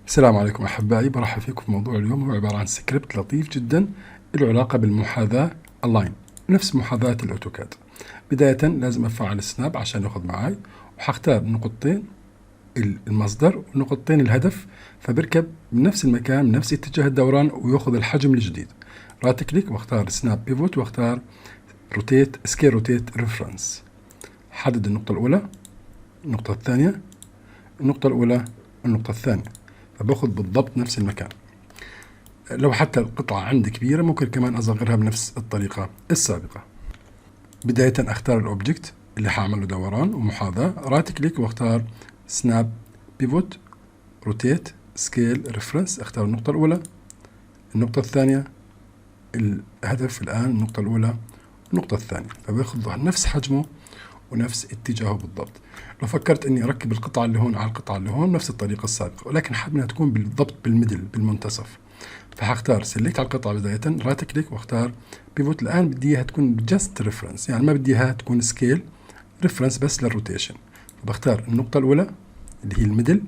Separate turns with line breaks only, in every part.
السلام عليكم أحبائي، برحب فيكم في موضوع اليوم. هو عبارة عن سكريبت لطيف جدا له علاقة بالمحاذاة اللاين، نفس محاذاة الأوتوكاد. بداية لازم أفعل السناب عشان يأخذ معاي، وحختار نقطتين المصدر ونقطتين الهدف، فبركب بنفس المكان بنفس اتجاه الدوران ويأخذ الحجم الجديد. رايت كليك واختار سناب بيفوت واختار روتيت سكيل روتيت ريفرنس. حدد النقطة الأولى، النقطة الثانية، النقطة الأولى، النقطة الثانية، فباخذ بالضبط نفس المكان. لو حتى القطعة عندي كبيرة ممكن كمان أصغرها بنفس الطريقة السابقة. بداية أختار الأوبجكت اللي حاعمل له دوران ومحاذاة، رايت كليك واختار سناب بيفوت روتيت سكيل ريفرنس. اختار النقطة الأولى، النقطة الثانية، الهدف الآن النقطة الأولى، النقطة الثانية، فباخذ نفس حجمه ونفس اتجاهه بالضبط. لو فكرت اني اركب القطعة اللي هون على القطعة اللي هون نفس الطريقة السابقة، ولكن حابب انها تكون بالضبط بالميدل بالمنتصف، فحختار سيلكت على القطعة بداية، رايت كليك واختار بيفوت. الآن بدي اياها تكون جاست ريفرنس، يعني ما بدي اياها تكون سكيل ريفرنس بس للروتيشن. فبختار النقطة الأولى اللي هي الميدل،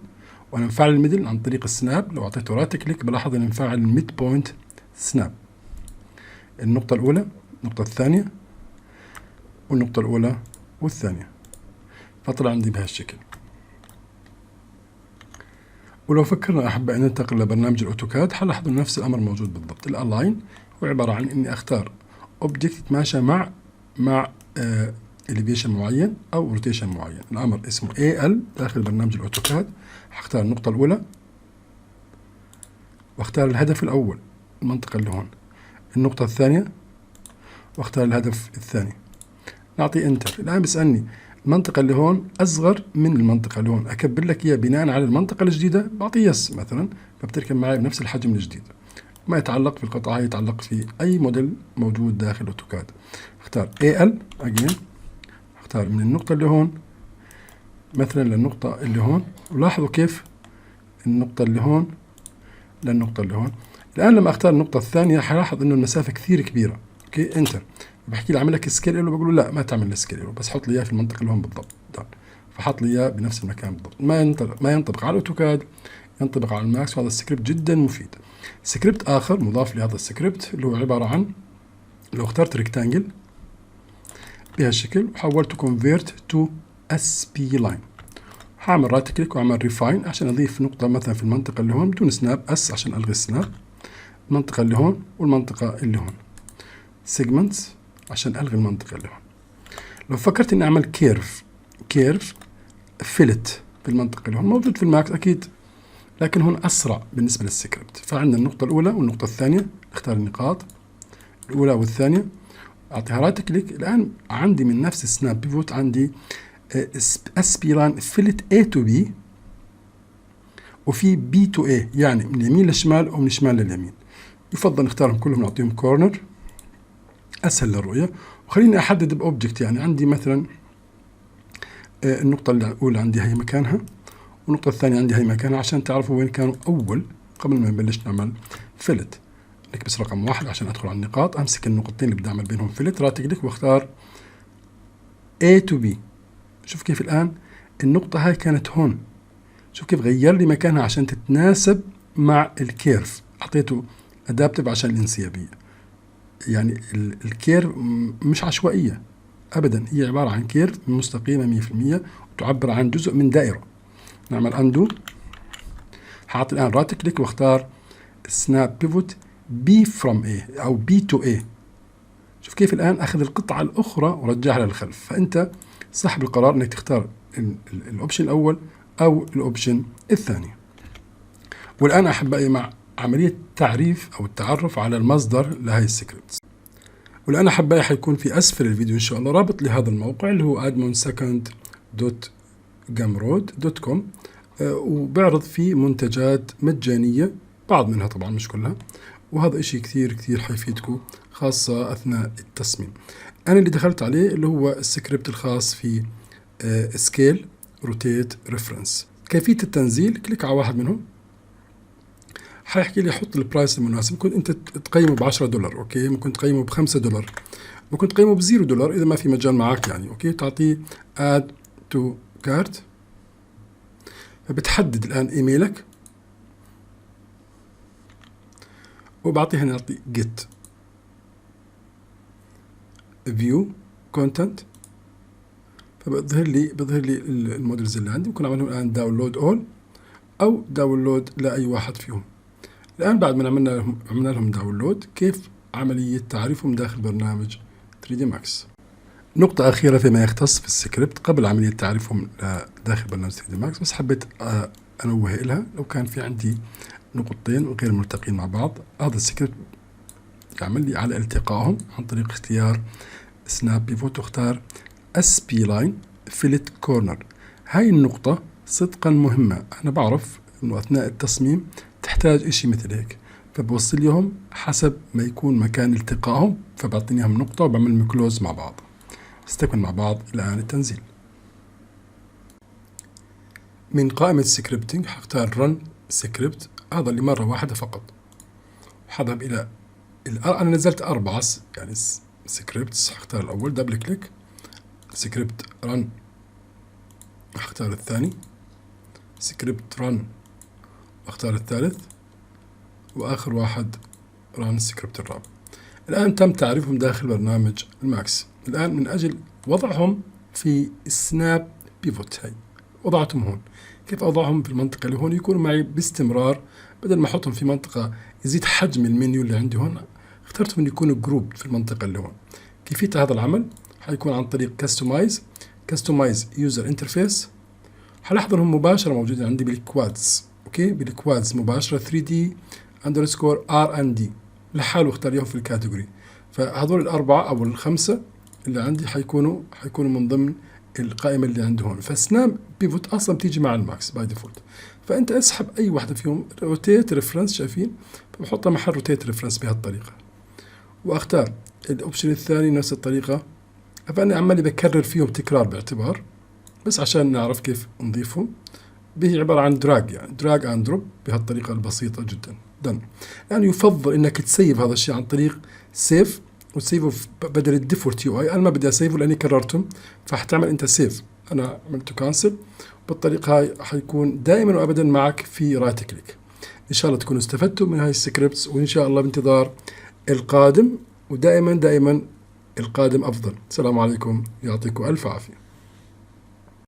وانا مفعل الميدل عن طريق السناب. لو اعطيته رايت كليك بلاحظ اني مفعل الميد بوينت سناب. النقطة الأولى، النقطة الثانية، والنقطة الأولى والثانية، فطلع عندي بهالشكل. ولو فكرنا أحبائي ننتقل لبرنامج الأوتوكاد حنلاحظ نفس الأمر موجود بالضبط. الألاين هو عبارة عن إني أختار أوبجكت يتماشى مع إليفيشن معين أو روتيشن معين. الأمر اسمه AL داخل برنامج الأوتوكاد. هختار النقطة الأولى واختار الهدف الأول، المنطقة اللي هون، النقطة الثانية واختار الهدف الثاني. نعطي انتر. الآن بيسألني المنطقة اللي هون أصغر من المنطقة اللي هون، أكبر لك إياه بناء على المنطقة الجديدة، بعطي يس مثلا، فبتركب معي بنفس الحجم الجديد. ما يتعلق في القطعة يتعلق في أي موديل موجود داخل أوتوكاد. اختار AL again، اختار من النقطة اللي هون مثلا للنقطة اللي هون، ولاحظوا كيف النقطة اللي هون للنقطة اللي هون. الآن لما اختار النقطة الثانية حلاحظ إنه المسافة كثير كبيرة. اوكي انتر، بحكي لي اعمل لك سكيل له، بقول له لا ما تعمل لي سكيل له، بس حط لي اياه في المنطقه اللي هون بالضبط. فحط لي اياه بنفس المكان بالضبط. ما ينطبق على الاوتوكاد، ينطبق على الماكس، وهذا السكريبت جدا مفيد. سكريبت اخر مضاف لهذا السكريبت اللي هو عباره عن، لو اخترت ريكتانجل بهالشكل وحولته كونفيرت تو اس بي لاين، هعمل رايت كليك واعمل ريفاين عشان اضيف نقطه مثلا في المنطقه اللي هون بدون سناب، اس عشان الغي السناب، المنطقه اللي هون والمنطقه اللي هون، سيجمنتس عشان الغي المنطقه اللي هون. لو فكرت اني اعمل كيرف فيلت في المنطقه اللي هون، موجود في الماكس اكيد، لكن هون اسرع بالنسبه للسكريبت. فعندنا النقطه الاولى والنقطه الثانيه، اختار النقاط الاولى والثانيه، اعطيها رايت كليك. الان عندي من نفس السناب بيفوت عندي اس بي لاين فيلت A تو B وفي B تو A، يعني من اليمين للشمال ومن الشمال لليمين. يفضل نختارهم كلهم نعطيهم كورنر اسهل للرؤيه. وخليني احدد باوبجكت، يعني عندي مثلا النقطة الأولى عندي هي مكانها، والنقطة الثانية عندي هي مكانها، عشان تعرفوا وين كانوا أول قبل ما نبلش نعمل فيلت. نكبس رقم 1 عشان أدخل على النقاط، أمسك النقطتين اللي بدي أعمل بينهم فيلت، رايت كليك واختار A to B. شوف كيف الآن النقطة هاي كانت هون، شوف كيف غير لي مكانها عشان تتناسب مع الكيرف. أعطيته أدابتيف عشان الانسيابية، يعني الكيرف مش عشوائية أبدا، هي عبارة عن كيرف مستقيمة 100% وتعبر عن جزء من دائرة. نعمل أندو، حاط الآن رايت كليك واختار سناب بيفوت B from A أو B to A. شوف كيف الآن أخذ القطعة الأخرى ورجعها للخلف. فأنت صاحب القرار أنك تختار الأوبشن الأول أو الأوبشن الثاني. والآن أحبائي مع عملية تعريف أو التعرف على المصدر لهي السكريبتس. والآن أحبائي حيكون في أسفل الفيديو إن شاء الله رابط لهذا الموقع اللي هو admonsecond.gumroad.com، وبعرض فيه منتجات مجانية، بعض منها طبعا مش كلها، وهذا إشي كثير كثير حيفيدكم خاصة أثناء التصميم. أنا اللي دخلت عليه اللي هو السكريبت الخاص في سكيل روتيت ريفرنس. كيفية التنزيل، كليك على واحد منهم حيحكي لي حط البرايس المناسب. ممكن انت تقيمه ب$10، اوكي، ممكن تقيمه ب$5، ممكن تقيمه ب$0 اذا ما في مجال معك يعني، اوكي. تعطيه اد تو كارت، فبتحدد الان ايميلك وبعطيها نعطي get view content، فبظهر لي المودلز اللي عندي. ممكن اعملهم الان داونلود اول او داونلود لاي واحد فيهم. الان بعد ما عملنا لهم داونلود، كيف عملية تعريفهم داخل برنامج 3D Max. نقطة أخيرة فيما يختص في السكريبت قبل عملية تعريفهم داخل برنامج 3D Max، بس حبيت أنوه لها. لو كان في عندي نقطتين غير ملتقين مع بعض، هذا السكريبت يعمل لي على التقائهم عن طريق اختيار سناب بيفوت واختار SP line fillet corner. هاي النقطة صدقا مهمة. أنا بعرف إنه أثناء التصميم تحتاج إشي مثل هيك، فبوصل لهم حسب ما يكون مكان التقائهم، فبعطيني اياهم نقطة وبعمل كلوز مع بعض. نستكمل مع بعض الآن التنزيل. من قائمة سكريبتنج حختار رن سكريبت، هذا اللي مرة واحدة فقط، وحذهب إلى أنا نزلت 4 يعني سكريبتس. حختار الأول دبل كليك، سكريبت رن، اختار الثاني سكريبت رن، واختار الثالث، واخر واحد ران سكريبت الرابع. الان تم تعريفهم داخل برنامج الماكس. الان من اجل وضعهم في سناب بيفوت، هاي وضعتهم هون. كيف اوضعهم في المنطقة اللي هون يكونوا معي باستمرار، بدل ما احطهم في منطقة يزيد حجم المنيو اللي عندي هون، اخترتهم ان يكونوا جروب في المنطقة اللي هون. كيفية هذا العمل حيكون عن طريق كاستمايز يوزر انترفيس. حلاحظهم مباشرة موجودين عندي بالكوادز. اوكي، بالكوادز مباشرة 3D underscore R&D لحاله اختار اياهم في الكاتيجوري. فهذول الأربعة أو الخمسة اللي عندي حيكونوا من ضمن القائمة اللي عندي هون. فسناب بيفوت أصلا بتيجي مع الماكس باي ديفولت، فأنت اسحب أي واحدة فيهم روتيت ريفرنس، شايفين؟ فبحطها محل روتيت ريفرنس بهالطريقة، وأختار الأوبشن الثاني نفس الطريقة. فأنا عمالي بكرر فيهم تكرار باعتبار، بس عشان نعرف كيف نضيفهم. به عبارة عن دراج، يعني دراج اند دروب بهالطريقة البسيطة جدا. دن. يعني يفضل انك تسيف هذا الشيء عن طريق سيف، وتسيفه بدل الديفولت يو اي. انا ما بدي اسيفه لاني كررتهم، فحتعمل انت سيف. انا عملته كانسل. بالطريقة هاي حيكون دائما وابدا معك في رايت كليك. ان شاء الله تكونوا استفدتوا من هاي السكريبتس، وان شاء الله بانتظار القادم، ودائما القادم افضل. السلام عليكم، يعطيكم الف عافية.